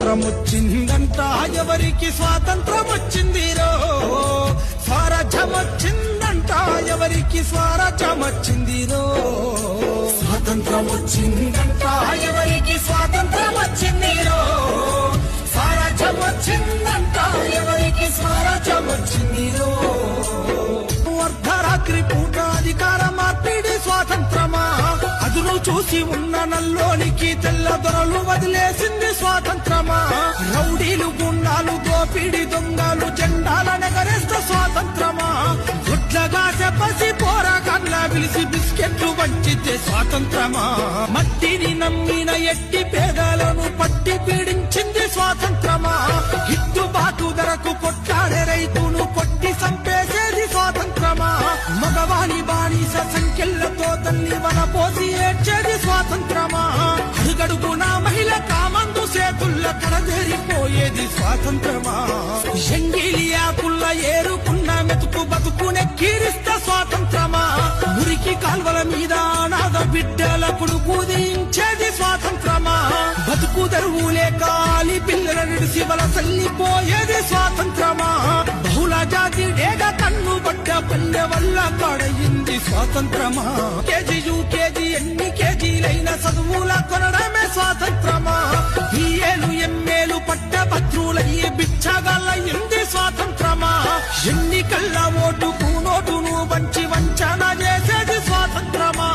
స్వాతంత్రం వచ్చిందంట ఎవరికి స్వాతంత్రం వచ్చిందిరో స్వరాజ్యం వచ్చిందంట ఎవరికి స్వరాజ్యం వచ్చిందిరో స్వాతంత్రం వచ్చిందంట ఎవరికి స్వాతంత్రం వచ్చిందిరో స్వరాజ్యం వచ్చిందంట ఎవరికి స్వరాజ్యం వచ్చిందిరో అర్ధరాత్రి పూట అధికార మార్పిడి స్వాతంత్రమా అదును చూసి ఉన్న నల్లోనికి తెల్ల దొరలు వదిలేసింది స్వాతంత్రమా రౌడీలు గుండాలు దోపిడి దొంగలు జెండాల నెగరేస్త స్వాతంత్రమా గుడ్లగా చెప్పసి పోరాకల్లా పిలిచి బిస్కెట్లు వంచితే స్వాతంత్రమా మట్టిని నమ్మిన ఎట్టి పేదలను పట్టి పీడించింది స్వాతంత్రమా గిట్టుబాటు ధరకు కొట్లాడే రైతును కొట్టి సంపేసేది స్వాతంత్రమా మగవాణి బానిస సంఖ్యలతో తల్లి వనపోసి ఏడ్చేది స్వాతంత్రమా అడుగడుగున మహిళ కామందు సేతుల్ల కడదేరిపోయేది స్వాతంత్రమా ఎంగిలియాకుల్ల ఏరుకున్న మెతుకు బతుకునే కీరిస్త స్వాతంత్రమా మురికి కాల్వల మీద అనాథ బిడ్డలకుడు కూదించేది స్వాతంత్రమా బతుకు తెరువు లేక పిల్లల నిడిసి వలసల్లిపోయేది స్వాతంత్రమా బహుళ జాతి డేగ కన్ను పడ్డ పల్లె వల్ల కడయింది స్వాతంత్రమా కేజీ యూకేజీ ఎన్ని కేజీలైన చదువుల కొనడమే స్వాతంత్రమా ఈఏలు ఎంఏలు పట్ట భద్రులయ్యి బిచ్చగాళ్ళయింది స్వాతంత్రమా ఎన్నికల్ల ఓటుకు నోటును వంచి వంచన చేసేది స్వాతంత్రమా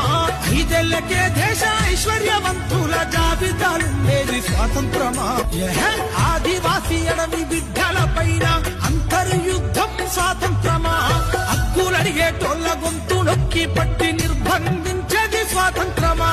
ఐదేళ్లకే దేశ ఐశ్వర్యవంతుల జాబితాలుండేది స్వాతంత్రమా ఆదివాసీ అడవి బిడ్డల పైన అంతర్యుద్ధం స్వాతంత్రమా హక్కులడిగేటోళ్ళ గొంతు నొక్కి పట్టి నిర్బంధించేది స్వాతంత్రమా